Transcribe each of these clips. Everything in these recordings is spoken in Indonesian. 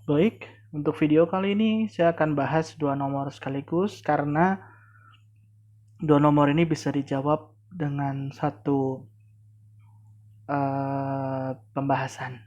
Baik, untuk video kali ini saya akan bahas dua nomor sekaligus karena dua nomor ini bisa dijawab dengan satu pembahasan.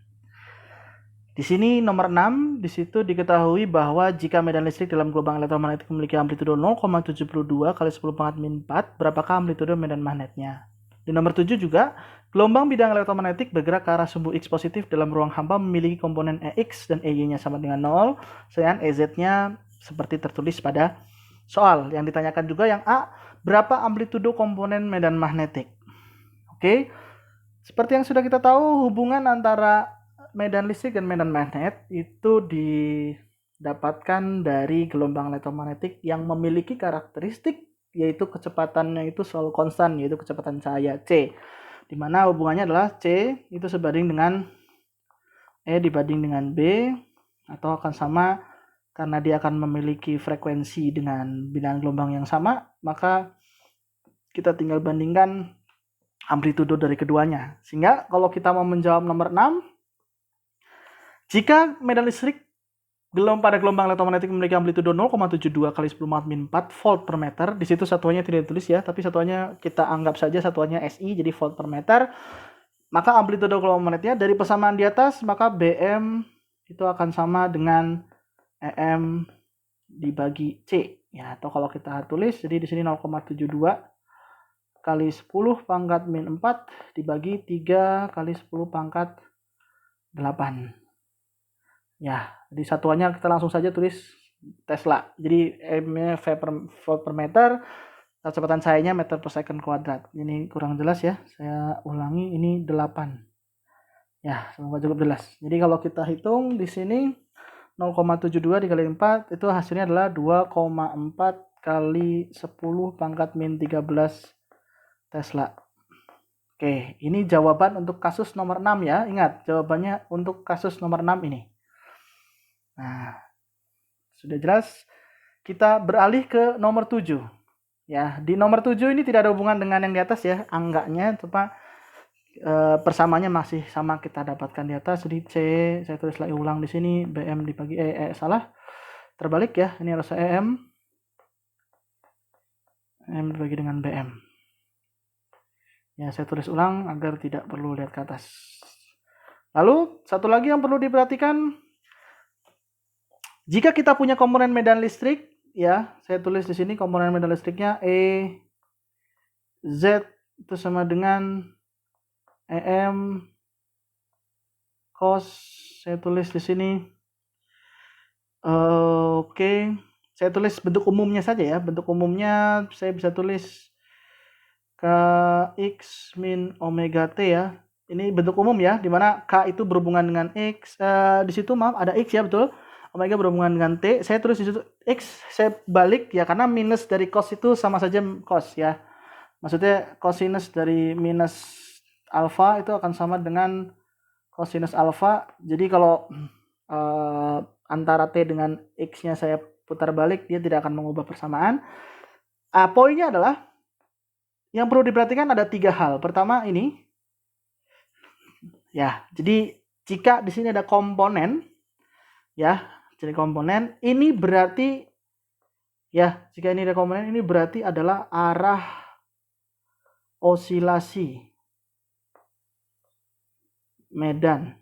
Di sini nomor 6, di situ diketahui bahwa jika medan listrik dalam gelombang elektromagnetik memiliki amplitudo 0,72 kali 10 pangkat min 4, berapakah amplitudo medan magnetnya? Di nomor 7 juga, gelombang bidang elektromagnetik bergerak ke arah sumbu X positif dalam ruang hampa memiliki komponen EX dan EY-nya sama dengan 0, sedangkan EZ-nya seperti tertulis pada soal. Yang ditanyakan juga yang A, berapa amplitudo komponen medan magnetik? Oke, seperti yang sudah kita tahu, hubungan antara medan listrik dan medan magnet itu didapatkan dari gelombang elektromagnetik yang memiliki karakteristik yaitu kecepatannya itu selalu konstan, yaitu kecepatan cahaya C, di mana hubungannya adalah C itu sebanding dengan E dibanding dengan B, atau akan sama karena dia akan memiliki frekuensi dengan bidang gelombang yang sama, maka kita tinggal bandingkan amplitudo dari keduanya. Sehingga kalau kita mau menjawab nomor 6, jika medan listrik pada gelombang elektromagnetik memiliki amplitudo 0,72 kali 10 pangkat min 4 volt per meter, di situ satuannya tidak ditulis ya, tapi satuannya kita anggap saja satuannya SI, jadi volt per meter, maka amplitudo gelombang magnetnya dari persamaan di atas, maka BM itu akan sama dengan EM dibagi C. Ya, atau kalau kita tulis, jadi di sini 0,72 kali 10 pangkat min 4 dibagi 3 kali 10 pangkat 8. Ya, di satuannya kita langsung saja tulis Tesla. Jadi M-nya volt per meter, kecepatan cahayanya meter per second kuadrat. Ini kurang jelas ya, saya ulangi, ini 8. Ya, semoga cukup jelas. Jadi kalau kita hitung di sini 0,72 dikali 4 itu hasilnya adalah 2,4 kali 10 pangkat min 13 Tesla. Oke, ini jawaban untuk kasus nomor 6 ya. Ingat, jawabannya untuk kasus nomor 6 ini. Nah, sudah jelas. Kita beralih ke nomor 7. Ya, di nomor 7 ini tidak ada hubungan dengan yang di atas ya. Anggaknya cuma persamaannya masih sama kita dapatkan di atas. Jadi C, saya tulis lagi ulang di sini, BM dibagi salah. Terbalik ya. Ini harus EM. M dibagi dengan BM. Ya, saya tulis ulang agar tidak perlu lihat ke atas. Lalu, satu lagi yang perlu diperhatikan, jika kita punya komponen medan listrik, ya, saya tulis di sini komponen medan listriknya E Z itu sama dengan EM cos, saya tulis di sini. Oke, saya tulis bentuk umumnya saja ya. Bentuk umumnya saya bisa tulis Kx min omega T ya. Ini bentuk umum ya, dimana K itu berhubungan dengan X. Di situ maaf ada X ya, betul. Omega berhubungan dengan T. Saya tulis di situ X, saya balik ya, karena minus dari cos itu sama saja cos ya. Maksudnya cosinus dari minus alfa itu akan sama dengan cosinus alfa. Jadi kalau antara T dengan X-nya saya putar balik, dia tidak akan mengubah persamaan. Poinnya adalah, yang perlu diperhatikan ada 3 hal. Pertama ini, ya, jadi jika di sini ada komponen, ya, jadi komponen, ini berarti, ya, jika ini ada komponen, ini berarti adalah arah osilasi medan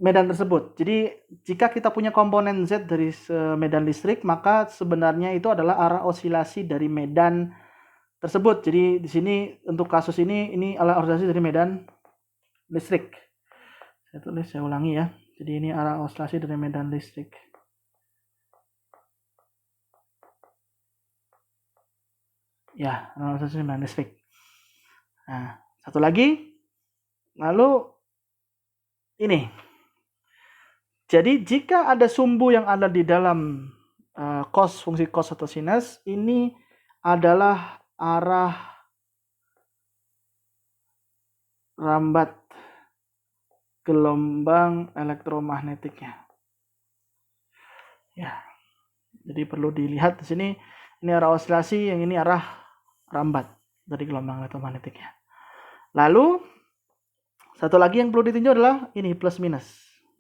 tersebut. Jadi jika kita punya komponen Z dari medan listrik, maka sebenarnya itu adalah arah osilasi dari medan tersebut. Jadi di sini untuk kasus ini arah osilasi dari medan listrik. Saya tulis, saya ulangi ya. Jadi ini arah osilasi dari medan listrik. Ya, arah osilasi dari medan listrik. Nah, satu lagi. Lalu ini. Jadi jika ada sumbu yang ada di dalam cos, fungsi cos atau sinus, ini adalah arah rambat gelombang elektromagnetiknya. Ya. Jadi perlu dilihat di sini, ini arah osilasi, yang ini arah rambat dari gelombang elektromagnetiknya. Lalu satu lagi yang perlu ditinjau adalah ini plus minus.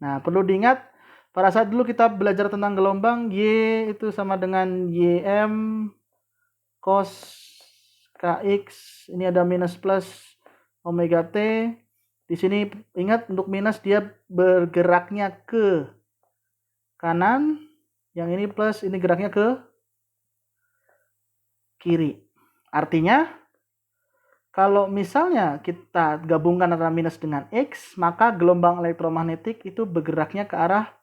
Nah, perlu diingat pada saat dulu kita belajar tentang gelombang, Y itu sama dengan YM cos KX. Ini ada minus plus omega T. Di sini ingat untuk minus dia bergeraknya ke kanan. Yang ini plus, ini geraknya ke kiri. Artinya, kalau misalnya kita gabungkan antara minus dengan X, maka gelombang elektromagnetik itu bergeraknya ke arah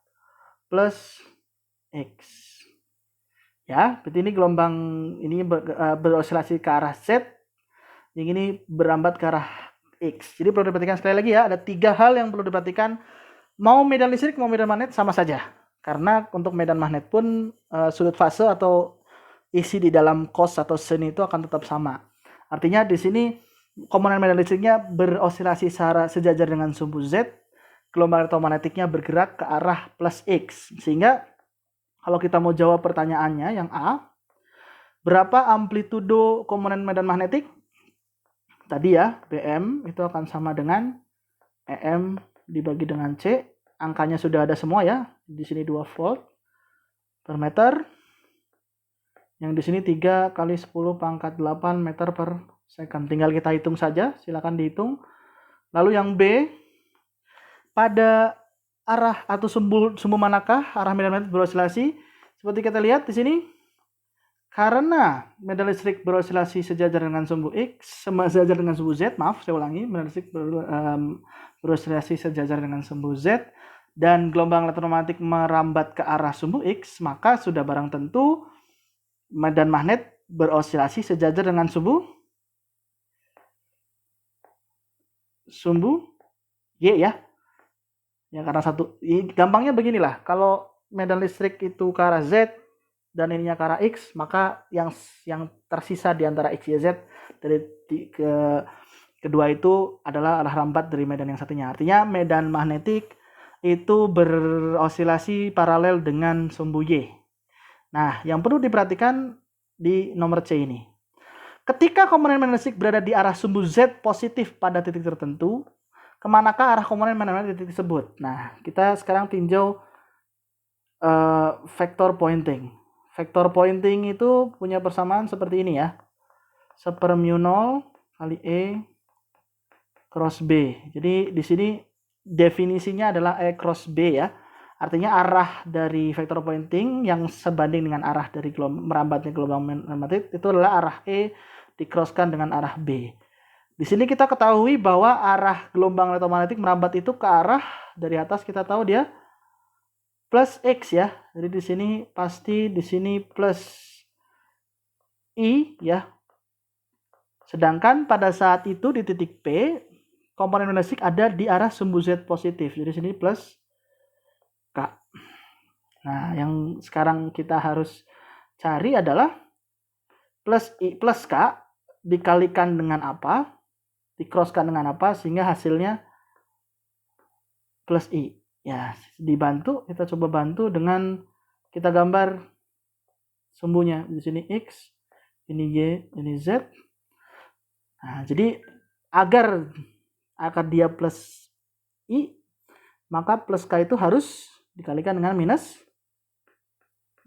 plus X. Ya, berarti ini gelombang ini berosilasi ke arah Z, yang ini berambat ke arah X. Jadi perlu diperhatikan sekali lagi ya, ada 3 hal yang perlu diperhatikan. Mau medan listrik, mau medan magnet sama saja. Karena untuk medan magnet pun sudut fase atau isi di dalam cos atau sin itu akan tetap sama. Artinya di sini komponen medan listriknya berosilasi sejajar dengan sumbu Z, gelombang elektromagnetiknya bergerak ke arah plus X. Sehingga kalau kita mau jawab pertanyaannya yang A, berapa amplitudo komponen medan magnetik? Tadi ya, BM itu akan sama dengan EM dibagi dengan C. Angkanya sudah ada semua ya. Di sini 2 volt per meter. Yang di sini 3 kali 10 pangkat 8 meter per second. Tinggal kita hitung saja, silakan dihitung. Lalu yang B, pada arah atau sumbu manakah arah medan magnetik berosilasi? Seperti kita lihat di sini, karena medan listrik berosilasi sejajar dengan sumbu X, sejajar dengan sumbu Z, maaf saya ulangi, medan listrik berosilasi sejajar dengan sumbu Z, dan gelombang elektromagnetik merambat ke arah sumbu X, maka sudah barang tentu medan magnet berosilasi sejajar dengan sumbu Y ya. Ya karena gampangnya beginilah. Kalau medan listrik itu ke arah Z dan ininya ke arah X, maka yang tersisa di antara X, Y, Z dari kedua itu adalah arah rambat dari medan yang satunya. Artinya medan magnetik itu berosilasi paralel dengan sumbu Y. Nah, yang perlu diperhatikan di nomor C ini. Ketika komponen medan listrik berada di arah sumbu Z positif pada titik tertentu, kemanakah arah komponen medan magnetik di titik tersebut? Nah, kita sekarang tinjau vektor pointing. Vektor pointing itu punya persamaan seperti ini ya. Sepermu 0 kali E cross B. Jadi di sini definisinya adalah E cross B ya. Artinya arah dari vektor pointing yang sebanding dengan arah dari merambatnya gelombang magnetik itu adalah arah E dicrosskan dengan arah B. Di sini kita ketahui bahwa arah gelombang elektromagnetik merambat itu ke arah dari atas kita tahu dia plus X ya. Jadi di sini pasti di sini plus I ya. Sedangkan pada saat itu di titik P komponen magnetik ada di arah sumbu Z positif. Jadi di sini plus K. Nah, yang sekarang kita harus cari adalah plus I plus K dikalikan dengan apa? Dicrosskan dengan apa sehingga hasilnya plus I. Ya, dibantu, kita coba bantu dengan kita gambar sumbunya. Di sini X, ini Y, ini Z. Nah, jadi agar dia plus I, maka plus K itu harus dikalikan dengan minus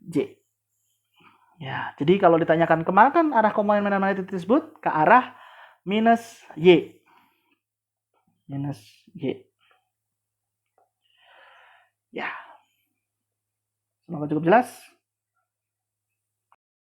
J. Ya, jadi kalau ditanyakan kemana kan arah komponen medan magnetik tersebut ke arah minus Y. Minus Y. Ya. Semoga cukup jelas.